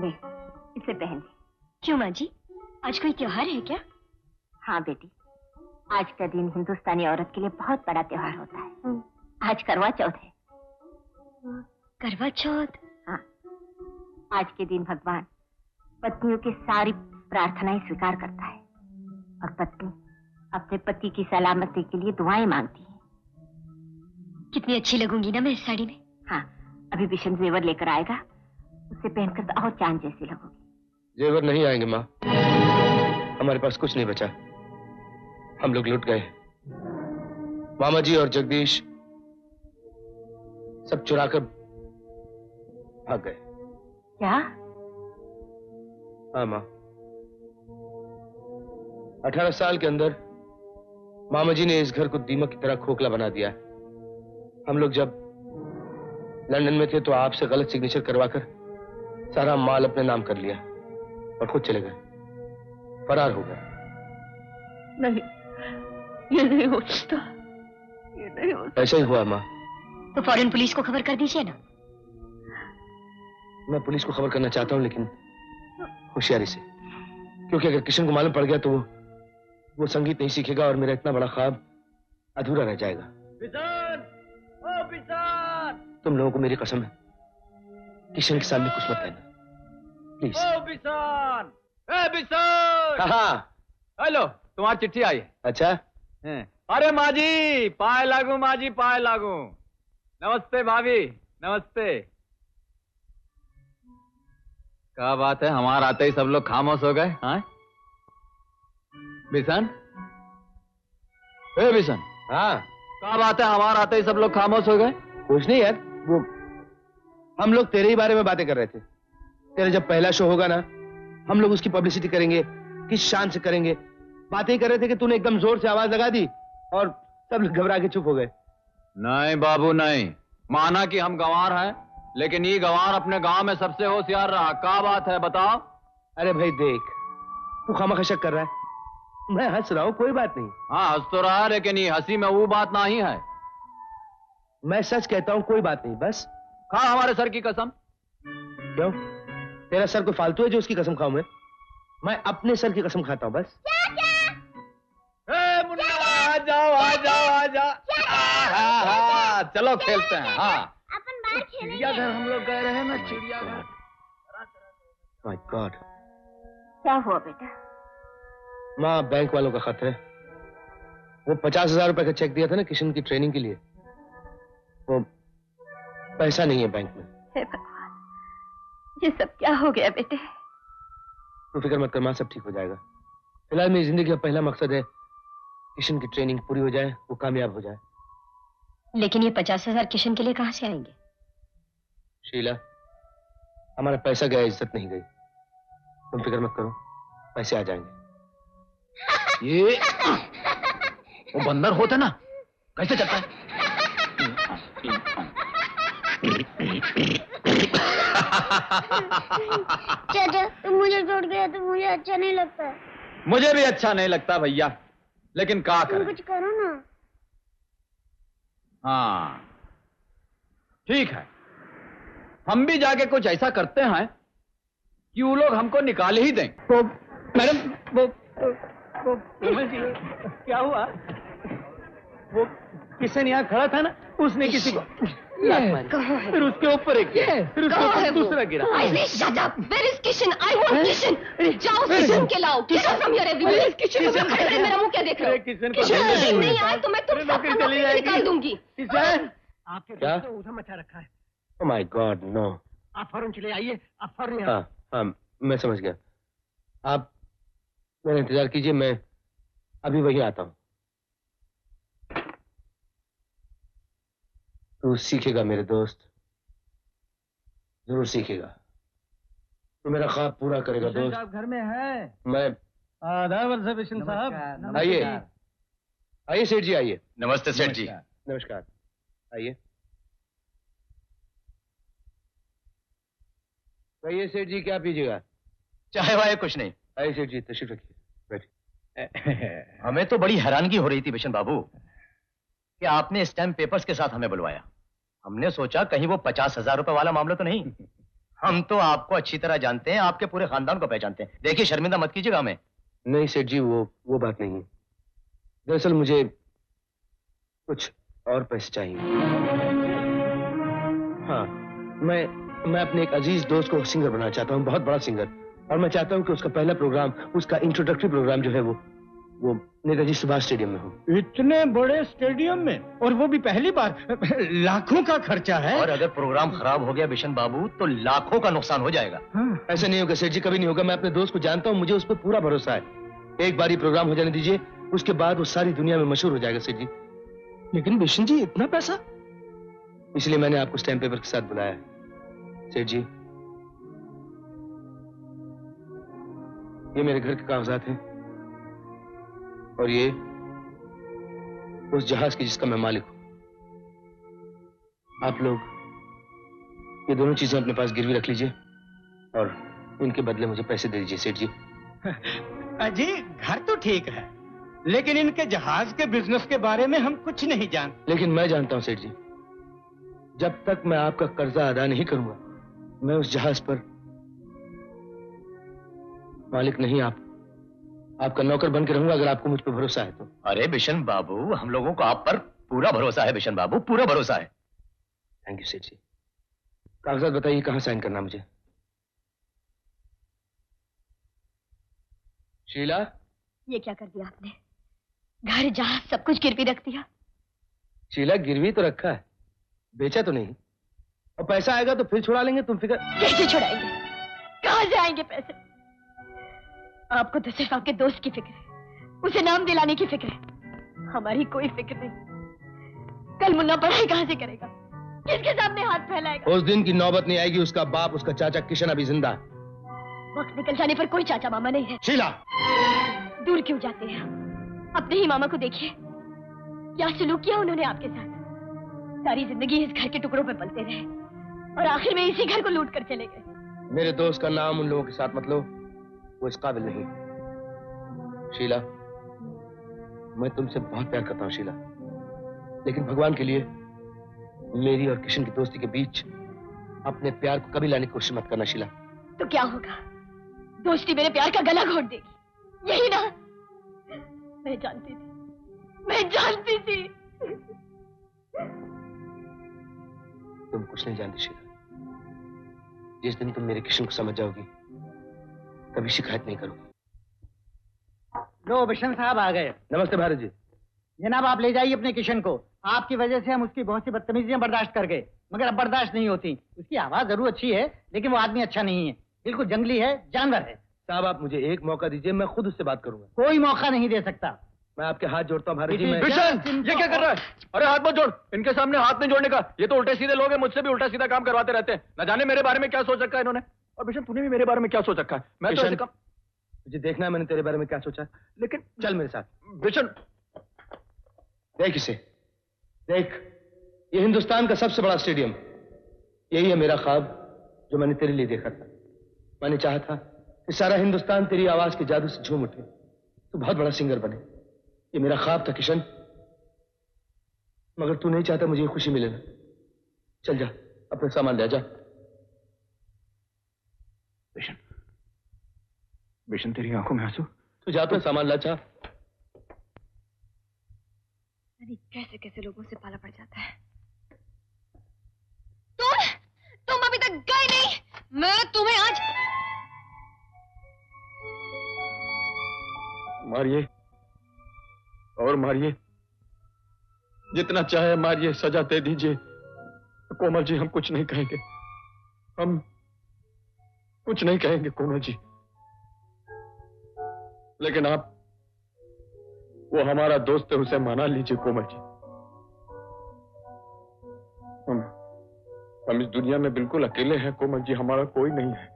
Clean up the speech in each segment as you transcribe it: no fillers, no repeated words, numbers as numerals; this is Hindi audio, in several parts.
ले, इसे पहन ले। क्यों माँ जी, आज कोई त्योहार है क्या? हाँ बेटी, आज का दिन हिंदुस्तानी औरत के लिए बहुत बड़ा त्योहार होता है। आज करवा चौथ है। करवा चौथ? हाँ, आज के दिन भगवान पत्नियों की सारी प्रार्थनाएं स्वीकार करता है और पत्नी अपने पति की सलामती के लिए दुआएं मांगती है। कितनी अच्छी लगूंगी ना मैं इस साड़ी में। हाँ, अभी बिशन जेवर लेकर आएगा, उसे पहनकर तो और चांद जैसी लगोगी। जेवर नहीं आएंगे माँ, हमारे पास कुछ नहीं बचा, हम लोग लुट गए। मामा जी और जगदीश सब चुराकर भाग गए। क्या? हाँ माँ, 18 साल के अंदर मामा जी ने इस घर को दीमक की तरह खोखला बना दिया। हम लोग जब लंदन में थे तो आपसे गलत सिग्नेचर करवाकर सारा माल अपने नाम कर लिया और खुद चले गए, फरार हो गए। नहीं, ये नहीं हो सकता, ये नहीं हो सकता। ऐसा ही हुआ माँ। तो फौरन पुलिस को खबर कर दीजिए ना। मैं पुलिस को खबर करना चाहता हूँ, लेकिन होशियारी से, क्योंकि अगर किशन को मालूम पड़ गया तो वो संगीत नहीं सीखेगा और मेरा इतना बड़ा ख्वाब अधूरा रह जाएगा। बिसान! ओ बिसान! तुम लोगों को मेरी कसम है, किशन के सामने कुछ मत कहना, प्लीज। ओ बिसान! ए बिसान! कहाँ? हेलो, तुम्हारी चिट्ठी आई है। अच्छा? अरे माँ जी, पाए लागू माँ जी, पाए लागू। नमस्ते भाभी, नमस्ते। क्या बात है, हमारा आते ही सब लोग खामोश हो गए? हाँ बिशन? ए बिशन? हाँ। क्या बात है, हमारा आते ही सब लोग खामोश हो गए? कुछ नहीं यार, वो हम लोग तेरे ही बारे में बातें कर रहे थे। तेरा जब पहला शो होगा ना, हम लोग उसकी पब्लिसिटी करेंगे, किस शान से करेंगे। बातें ही कर रहे थे कि तूने एकदम जोर से आवाज लगा दी और सब घबरा के चुप हो गए। नहीं बाबू नहीं, माना कि हम गंवार हैं, लेकिन ये गंवार अपने गांव में सबसे होशियार रहा। क्या बात है बताओ? अरे भाई देख, तू खामखा शक कर रहा है, मैं हंस रहा हूँ, कोई बात नहीं। हाँ हंस तो रहा है, लेकिन ये हंसी में वो बात नहीं है। मैं सच कहता हूँ, कोई बात नहीं, बस। खा हमारे सर की कसम। क्यों? तेरा सर कोई फालतू है जो उसकी कसम खाऊं मैं अपने सर की कसम खाता हूँ, बस। मुन्ना, आ जाओ आ जाओ आ जाओ, चलो खेलते हैं। हाँ चिड़ियाघर हम लोग गए रहे ना, चिड़ियाघर। My God. क्या हुआ बेटा? माँ, बैंक वालों का खत है। वो 50,000 रुपए का चेक दिया था ना किशन की ट्रेनिंग के लिए, वो पैसा नहीं है बैंक में। हे भगवान, ये सब क्या हो गया बेटे? तू फिक्र मत कर माँ, सब ठीक हो जाएगा। फिलहाल मेरी जिंदगी का पहला मकसद है किशन की ट्रेनिंग पूरी हो जाए, वो कामयाब हो जाए। लेकिन ये 50,000 किशन के लिए कहाँ से आएंगे? शीला, हमारा पैसा गया, इज्जत नहीं गई। तुम फिक्र मत करो, पैसे आ जाएंगे। ये वो बंदर होता ना, कैसे चलता है? चाचा, तुम मुझे छोड़ गया तो मुझे अच्छा नहीं लगता। मुझे भी अच्छा नहीं लगता भैया, लेकिन क्या करें? कुछ करो ना। हाँ ठीक है, हम भी जाके कुछ ऐसा करते हैं कि वो लोग हमको निकाल ही दें। वो मैडम, वो क्या हुआ? वो किशन यहाँ खड़ा था ना, उसने किसी को लात मारी, फिर उसके ऊपर एक गिरा, फिर उसके ऊपर दूसरा गिरा। Shut up! Where is Kishan? I want Kishan! जाओ किशन के लाओ। Get out from here, everybody! Kishan, मेरा मुंह क्या देख रहे हो? किशन नहीं आए तो मैं तुम सबको नौकरी से निकाल दूंगी। आपके क्या? दोस्त ने उधर मचा रखा है। Oh my God, no! आप फौरन चले आइए, आप फौरन। हाँ हाँ, मैं समझ गया। आप मेरा इंतजार कीजिए, मैं अभी वही आता हूँ। तू सीखेगा मेरे दोस्त, जरूर सीखेगा। तू मेरा ख्वाब पूरा करेगा दोस्त। आप घर में है? मैं आदाब बिशन साहब। आइए आइए सेठ जी, आइए। नमस्ते सेठ जी। नमस्कार, आइए। कहिए सेठ जी, क्या पीजिएगा? चाहे वाहे कुछ नहीं। आइए सेठ जी, तशरीफ रखिए, बैठिए। हमें तो बड़ी हैरानगी हो रही थी बिशन बाबू कि आपने स्टैम्प पेपर्स के साथ हमें बुलवाया। हमने सोचा कहीं वो 50,000 रुपए वाला मामला तो नहीं। हम तो आपको अच्छी तरह जानते हैं, आपके पूरे खानदान को पहचानते हैं। देखिए, शर्मिंदा मत कीजिएगा हमें। नहीं सेठ जी, वो बात नहीं है। दरअसल मुझे कुछ और पैसे चाहिए। हाँ, मैं अपने एक अजीज दोस्त को सिंगर बनाना चाहता हूँ, बहुत बड़ा सिंगर। और मैं चाहता हूँ कि उसका पहला प्रोग्राम, उसका इंट्रोडक्टरी प्रोग्राम जो है वो नेताजी सुभाष स्टेडियम में हो। इतने बड़े स्टेडियम में, और वो भी पहली बार? लाखों का खर्चा है। और अगर प्रोग्राम खराब हो गया बिशन बाबू तो लाखों का नुकसान हो जाएगा। हाँ। ऐसा नहीं होगा सेठ जी, कभी नहीं होगा। मैं अपने दोस्त को जानता हूँ, मुझे उस पर पूरा भरोसा है। एक बार ही प्रोग्राम हो जाने दीजिए, उसके बाद वो सारी दुनिया में मशहूर हो जाएगा सेठ जी। लेकिन बिशन जी, इतना पैसा? इसलिए मैंने आपको स्टैम्प पेपर के साथ बुलाया है सेठ जी। ये मेरे घर के कागजात हैं और ये उस जहाज की जिसका मैं मालिक हूं। आप लोग ये दोनों चीजें अपने पास गिरवी रख लीजिए और इनके बदले मुझे पैसे दे दीजिए सेठ जी। अजी, घर तो ठीक है, लेकिन इनके जहाज के बिजनेस के बारे में हम कुछ नहीं जानते। लेकिन मैं जानता हूं सेठ जी, जब तक मैं आपका कर्जा अदा नहीं करूंगा, मैं उस जहाज पर मालिक नहीं, आपका नौकर बन के रहूंगा, अगर आपको मुझ पर भरोसा है तो। अरे बिशन बाबू, हम लोगों को आप पर पूरा भरोसा है बिशन बाबू, पूरा भरोसा है। थैंक यू सेठ जी। कागजात बताइए, कहां साइन करना मुझे? शीला, ये क्या कर दिया आपने? घर जहाज सब कुछ गिरवी रख दिया। शीला, गिरवी तो रखा है, बेचा तो नहीं। और पैसा आएगा तो फिर छुड़ा लेंगे, तुम फिक्र। कैसे छुड़ाएंगे? कहां से आएंगे पैसे? आपको तो सिर्फ आपके दोस्त की फिक्र है, उसे नाम दिलाने की फिक्र है। हमारी कोई फिक्र नहीं। कल मुन्ना पढ़ाई कहां से करेगा? किसके सामने हाथ फैलाएगा? उस दिन की नौबत नहीं आएगी। उसका बाप, उसका चाचा किशन अभी जिंदा है। वक्त निकल जाने पर कोई चाचा मामा नहीं है। शीला, दूर क्यों जाते हैं? अपने ही मामा को देखिए, क्या सलूक किया उन्होंने आपके साथ। सारी जिंदगी इस घर के टुकड़ों पे पलते रहे और आखिर में इसी घर को लूट कर चले गए। मेरे दोस्त का नाम उन लोगों के साथ मत लो, वो इस काबिल नहीं। शीला, मैं तुमसे बहुत प्यार करता हूं शीला, लेकिन भगवान के लिए मेरी और किशन की दोस्ती के बीच अपने प्यार को कभी लाने की कोशिश मत करना शीला। तो क्या होगा? दोस्ती मेरे प्यार का गला घोट देगी, यही ना? मैं जानती थी, मैं जानती थी। तुम कुछ नहीं जानती शीला। जिस दिन तुम मेरे किशन को समझ जाओगी, कभी शिकायत नहीं करोगी। लो, बिशन साहब आ गए। नमस्ते भारत जी। जनाब, आप ले जाइए अपने किशन को। आपकी वजह से हम उसकी बहुत सी बदतमीजियां बर्दाश्त कर गए, मगर अब बर्दाश्त नहीं होती। उसकी आवाज जरूर अच्छी है, लेकिन वो आदमी अच्छा नहीं है, बिल्कुल जंगली है, जानवर है। साहब, आप मुझे एक मौका दीजिए, मैं खुद उससे बात करूंगा। कोई मौका नहीं दे सकता। मैं आपके हाथ जोड़ता हूँ भारत जी। बिशन, ये क्या कर रहा है? अरे हाथ मत जोड़, इनके सामने हाथ नहीं जोड़ने का। ये तो उल्टे सीधे लोग हैं, मुझसे भी उल्टा सीधा काम करवाते रहते हैं। न जाने मेरे बारे में क्या सोच रखा है इन्होंने। और बिशन, तूने भी मेरे बारे में क्या सोच रखा है? मैं तो ऐसे काम। मुझे देखना है मैंने तेरे बारे में क्या सोचा, लेकिन चल मेरे साथ। बिशन, देख इसे, देख, ये हिंदुस्तान का सबसे बड़ा स्टेडियम। यही है मेरा ख्वाब जो मैंने तेरे लिए देखा था। मैंने चाहा था कि सारा हिंदुस्तान तेरी आवाज के जादू से झूम उठे, तू बहुत बड़ा सिंगर बने। ये मेरा ख्वाब था किशन, मगर तू नहीं चाहता मुझे ये खुशी मिले ना। चल जा, अपना सामान ले जा। बिशन, बिशन, तेरी आंखों में आंसू। तू जा, अपना सामान ला जा। अरे कैसे कैसे लोगों से पाला पड़ जाता है। तुम अभी तक गए नहीं। मैं तुम्हें आज मारिए और मारिए, जितना चाहे मारिए, सजा दे दीजिए। कोमल जी, हम कुछ नहीं कहेंगे, हम कुछ नहीं कहेंगे कोमल जी। लेकिन आप, वो हमारा दोस्त है, उसे मना लीजिए कोमल जी। हम इस दुनिया में बिल्कुल अकेले हैं कोमल जी, हमारा कोई नहीं है।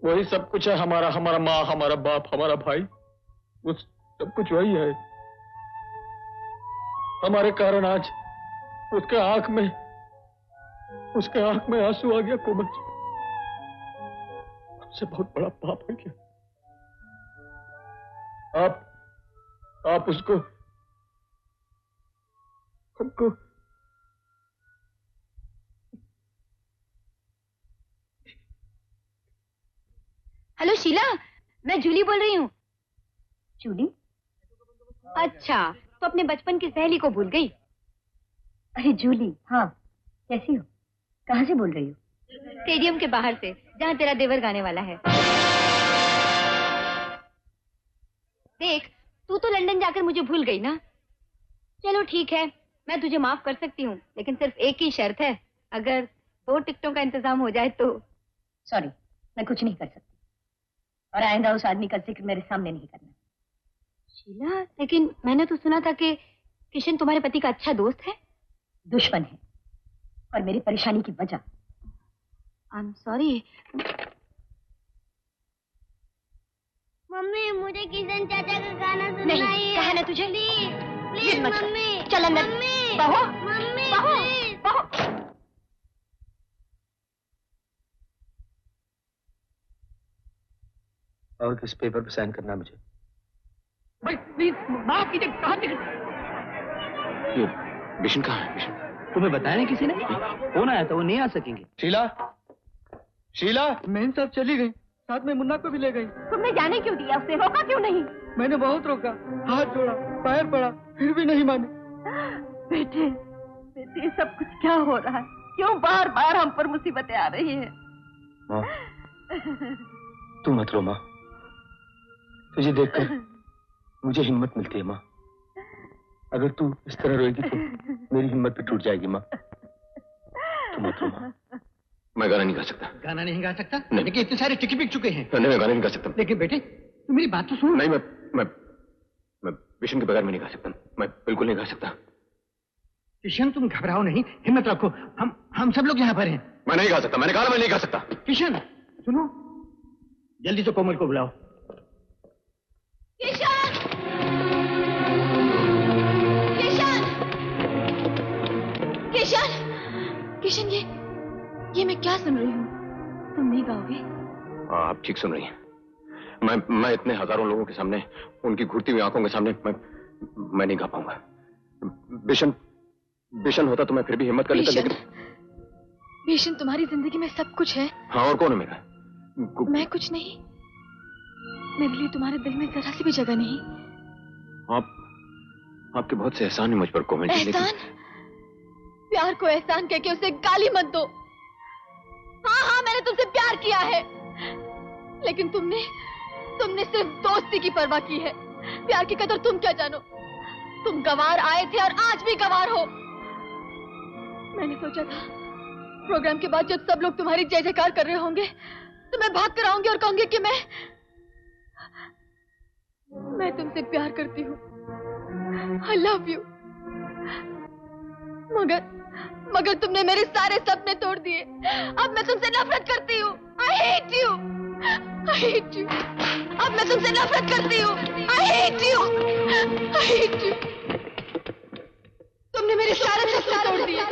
वही सब कुछ है हमारा, हमारा माँ, हमारा बाप, हमारा भाई, वो सब कुछ वही है। हमारे कारण आज उसके आंख में आंसू आ गया कोमल जी। हमसे बहुत बड़ा पाप है क्या? आप उसको, हमको हेलो शीला, मैं जूली बोल रही हूँ। जूली? अच्छा, तो अपने बचपन की सहेली को भूल गई? अरे जूली, हाँ, कैसी हो? कहाँ से बोल रही हो? स्टेडियम के बाहर से, जहाँ तेरा देवर गाने वाला है। देख, तू तो लंदन जाकर मुझे भूल गई ना। चलो ठीक है, मैं तुझे माफ कर सकती हूँ, लेकिन सिर्फ एक ही शर्त है, अगर 2 टिकटों का इंतजाम हो जाए तो। सॉरी, मैं कुछ नहीं कर सकती, और आइंदा उस आदमी का जिक्र मेरे सामने नहीं करना। शीला, लेकिन मैंने तो सुना था कि किशन तुम्हारे पति का अच्छा दोस्त है। दुश्मन है, और मेरी परेशानी की वजह। I am sorry. मम्मी, मुझे किशन चाचा का गाना सुनना नहीं, है। कहा ना तुझे? Please mummy. चल अंदर। मम्मी, बहू, मम्मी, बहू, प्लीज। बहू। और किस पेपर पे साइन करना है मुझे? भाई प्लीज माफ कीजिए, कहाँ ये बिशन कहाँ है? बिशन तुम्हें बताया नहीं किसी ने? फोन आया था, वो नहीं आ सकेंगे। शीला, शीला, मेन साहब चली गई, साथ में मुन्ना को भी ले गई। तुमने जाने क्यों दिया उसे? रोका क्यों नहीं? मैंने बहुत रोका, हाथ जोड़ा, पैर पड़ा, फिर भी नहीं माने। बेटे, बेटे, सब कुछ क्या हो रहा है? क्यों बार बार हम पर मुसीबतें आ रही हैं? माँ, तू मत रो माँ, तुझे देखकर मुझे हिम्मत मिलती है माँ। अगर तू इस तरह रोएगी तो मेरी हिम्मत भी टूट जाएगी माँ। तू मत रो माँ। मैं गाना नहीं गा सकता। गाना नहीं गा सकता? नहीं। लेकिन इतने सारे टिकट बिक चुके हैं। नहीं, मैं गाना नहीं गा सकता। लेकिन बेटे, तू मेरी बात तो सुन। नहीं, मैं बिशन के बगैर में नहीं गा सकता। मैं बिल्कुल नहीं गा सकता। किशन, तुम घबराओ नहीं, हिम्मत रखो, हम सब लोग यहाँ पर हैं। मैं नहीं गा सकता, मैंने कहा मैं नहीं गा सकता। किशन, सुनो, जल्दी से कोमल को बुलाओ। किशन! किशन! किशन! किशन, ये मैं क्या सुन रही हूँ? तुम नहीं गाओगे? आप ठीक सुन रही हैं। मैं इतने हजारों लोगों के सामने, उनकी घूरती हुई आंखों के सामने मैं नहीं गा पाऊंगा। बिशन होता तो मैं फिर भी हिम्मत कर लेता, लेकिन बिशन तुम्हारी जिंदगी में सब कुछ है। हाँ, और कौन है मेरा? मैं कुछ नहीं। मेरे लिए तुम्हारे दिल में जरा सी भी जगह नहीं। आपके बहुत से एहसान है मुझ पर कोमल जी। एहसान? प्यार को एहसान कह के उसे गाली मत दो। हाँ, मैंने तुमसे प्यार किया है, लेकिन तुमने सिर्फ दोस्ती की परवाह की है। प्यार की कदर तुम क्या जानो? तुम गंवार आए थे और आज भी गंवार हो। मैंने सोचा था प्रोग्राम के बाद जब सब लोग तुम्हारी जय जयकार कर रहे होंगे तो मैं भाग कर आऊंगी और कहूंगी कि मैं तुमसे प्यार करती हूँ। I love you। मगर तुमने मेरे सारे सपने तोड़ दिए। अब मैं तुमसे नफरत करती हूँ। I hate you। I hate you। अब मैं तुमसे नफरत करती हूँ। I hate you। I hate you। तुमने मेरे सारे सपने तोड़ दिए।